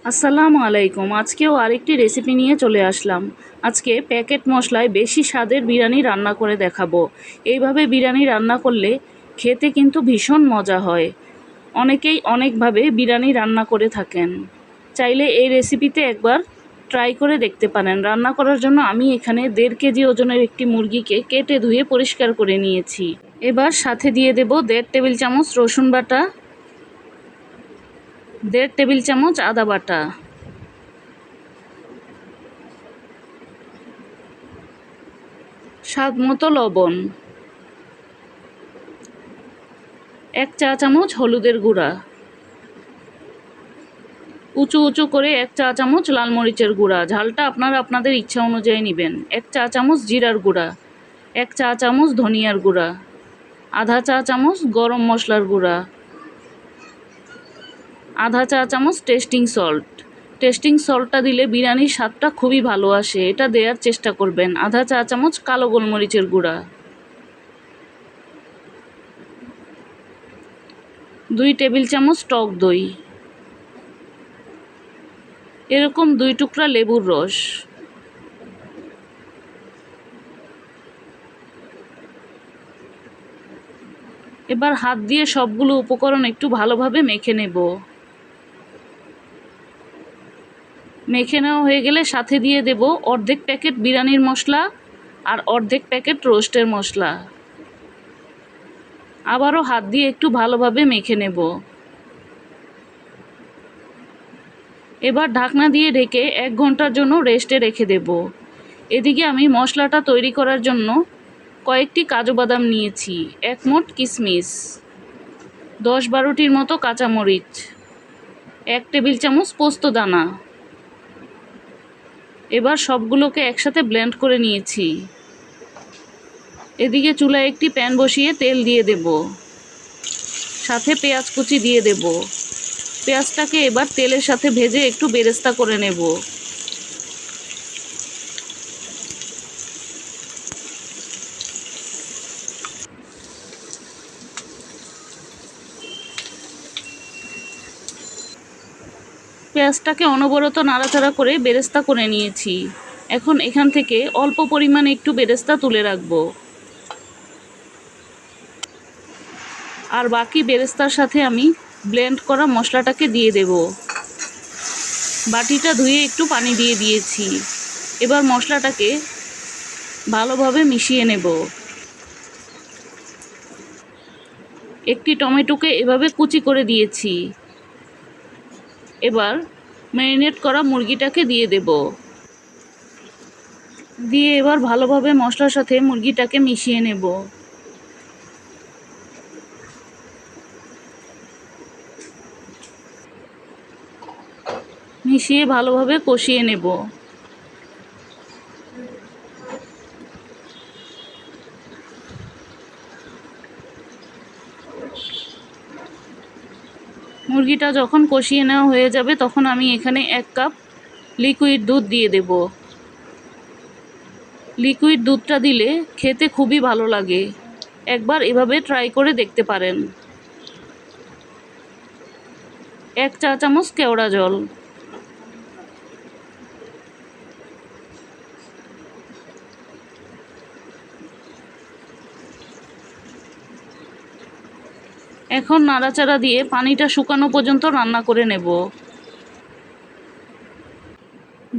আসসালামু আলাইকুম। আজকেও আরেকটি রেসিপি নিয়ে চলে আসলাম। আজকে প্যাকেট মশলায় বেশি স্বাদের বিরিয়ানি রান্না করে দেখাবো। এইভাবে বিরিয়ানি রান্না করলে খেতে কিন্তু ভীষণ মজা হয়। অনেকেই অনেকভাবে বিরিয়ানি রান্না করে থাকেন। চাইলে এই রেসিপিতে একবার ট্রাই করে দেখতে পারেন। রান্না করার জন্য আমি এখানে 1.5 কেজি ওজনের একটি মুরগিকে কেটে ধুয়ে পরিষ্কার করে নিয়েছি। এবার সাথে দিয়ে দেব 1.5 টেবিল চামচ রসুন বাটা, 1.5 টেবিল চামচ আদা বাটা, স্বাদ মতো লবণ, 1 চা চামচ হলুদের গুঁড়া, উঁচু উঁচু করে 1 চা চামচ লাল মরিচের গুঁড়া, ঝালটা আপনারা আপনাদের ইচ্ছা অনুযায়ী নেবেন, 1 চা চামচ জিরার গুঁড়া, 1 চা চামচ ধনিয়ার গুঁড়া, আধা চা চামচ গরম মশলার গুঁড়া, আধা চা চামচ টেস্টিং সল্ট। টেস্টিং সল্টটা দিলে বিরিয়ানির স্বাদটা খুবই ভালো আসে, এটা দেওয়ার চেষ্টা করবেন। আধা চা চামচ কালো গোলমরিচের গুঁড়া, 2 টেবিল চামচ টক দই, এরকম 2 টুকরা লেবুর রস, এবার হাত দিয়ে সবগুলো উপকরণ একটু ভালোভাবে মেখে নেব। মেখে নেওয়া হয়ে গেলে সাথে দিয়ে দেব অর্ধেক প্যাকেট বিরিয়ানির মশলা আর অর্ধেক প্যাকেট রোস্টের মশলা। আবারও হাত দিয়ে একটু ভালোভাবে মেখে নেব। এবার ঢাকনা দিয়ে ঢেকে 1 ঘন্টার জন্য রেস্টে রেখে দেব। এদিকে আমি মশলাটা তৈরি করার জন্য কয়েকটি কাজু বাদাম নিয়েছি, 1 মুঠ কিশমিশ, 10-12টির মতো কাঁচামরিচ, 1 টেবিল চামচ পোস্ত দানা। এবার সবগুলোকে একসাথে ব্লেন্ড করে নিয়েছি। এদিকে চুলায় একটি প্যান বসিয়ে তেল দিয়ে দেব, সাথে পেঁয়াজ কুচি দিয়ে দেব। পেঁয়াজটাকে এবার তেলের সাথে ভেজে একটু বেরেস্তা করে নেব। পেঁয়াজটাকে অনবরত নাড়াচাড়া করে বেরেস্তা করে নিয়েছি। এখন এখান থেকে অল্প পরিমাণে একটু বেরেস্তা তুলে রাখবো, আর বাকি বেরেস্তার সাথে আমি ব্লেন্ড করা মশলাটাকে দিয়ে দেব। বাটিটা ধুয়ে একটু পানি দিয়ে দিয়েছি। এবার মশলাটাকে ভালোভাবে মিশিয়ে নেব। একটি টমেটোকে এভাবে কুচি করে দিয়েছি। এবার ম্যারিনেট করা মুরগিটাকে দিয়ে দেব। দিয়ে এবার ভালোভাবে মশলার সাথে মুরগিটাকে মিশিয়ে নেব। মিশিয়ে ভালোভাবে কষিয়ে নেব। মুরগিটা যখন কষিয়ে নেওয়া হয়ে যাবে তখন আমি এখানে 1 কাপ লিকুইড দুধ দিয়ে দেব। লিকুইড দুধটা দিলে খেতে খুবই ভালো লাগে, একবার এভাবে ট্রাই করে দেখতে পারেন। 1 চা চামচ কেওড়া জল, এখন নাড়াচাড়া দিয়ে পানিটা শুকানো পর্যন্ত রান্না করে নেব।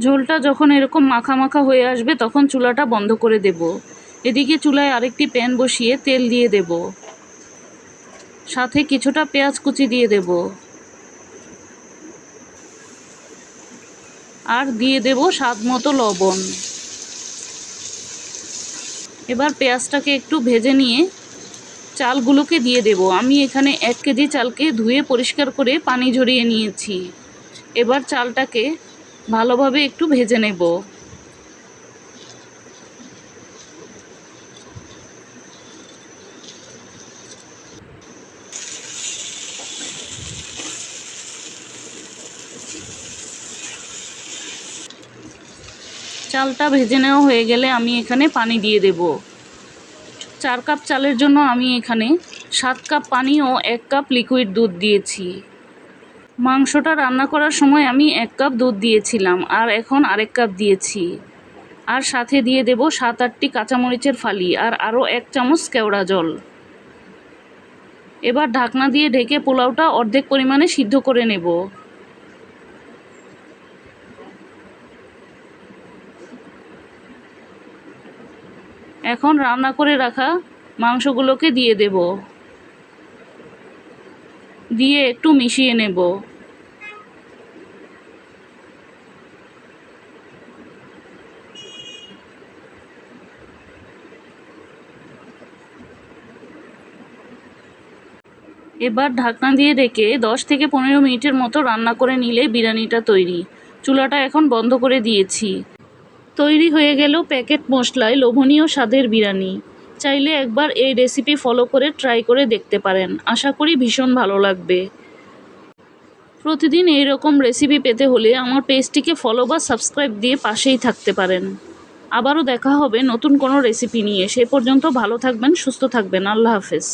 ঝোলটা যখন এরকম মাখা মাখা হয়ে আসবে তখন চুলাটা বন্ধ করে দেব। এদিকে চুলায় আরেকটি প্যান বসিয়ে তেল দিয়ে দেব, সাথে কিছুটা পেঁয়াজ কুচি দিয়ে দেব, আর দিয়ে দেব স্বাদ মতো লবণ। এবার পেঁয়াজটাকে একটু ভেজে নিয়ে চালগুলোকে দিয়ে দেব। আমি এখানে 1 কেজি চালকে ধুয়ে পরিষ্কার করে পানি ঝরিয়ে নিয়েছি। এবার চালটাকে ভালোভাবে একটু ভেজে নেব। চালটা ভেজে নেওয়া হয়ে গেলে আমি এখানে পানি দিয়ে দেব। 4 কাপ চালের জন্য আমি এখানে 7 কাপ পানি ও 1 কাপ লিকুইড দুধ দিয়েছি। মাংসটা রান্না করার সময় আমি 1 কাপ দুধ দিয়েছিলাম, আর এখন আরেক কাপ দিয়েছি। আর সাথে দিয়ে দেব 7-8টি কাঁচামরিচের ফালি আর আরও 1 চামচ কেওড়া জল। এবার ঢাকনা দিয়ে ঢেকে পোলাওটা অর্ধেক পরিমাণে সিদ্ধ করে নেব। এখন রান্না করে রাখা মাংসগুলোকে দিয়ে দেব, দিয়ে একটু মিশিয়ে নেব। এবার ঢাকনা দিয়ে ঢেকে 10 থেকে 15 মিনিটের মতো রান্না করে নিলে বিরিয়ানিটা তৈরি। চুলাটা এখন বন্ধ করে দিয়েছি। তৈরি হয়ে গেল প্যাকেট মশলায় লোভনীয় স্বাদের বিরিয়ানি। চাইলে একবার এই রেসিপি ফলো করে ট্রাই করে দেখতে পারেন। আশা করি ভীষণ ভালো লাগবে। প্রতিদিন এই রকম রেসিপি পেতে হলে আমার পেজটিকে ফলো বা সাবস্ক্রাইব দিয়ে পাশেই থাকতে পারেন। আবারও দেখা হবে নতুন কোনো রেসিপি নিয়ে। সে পর্যন্ত ভালো থাকবেন, সুস্থ থাকবেন। আল্লাহ হাফেজ।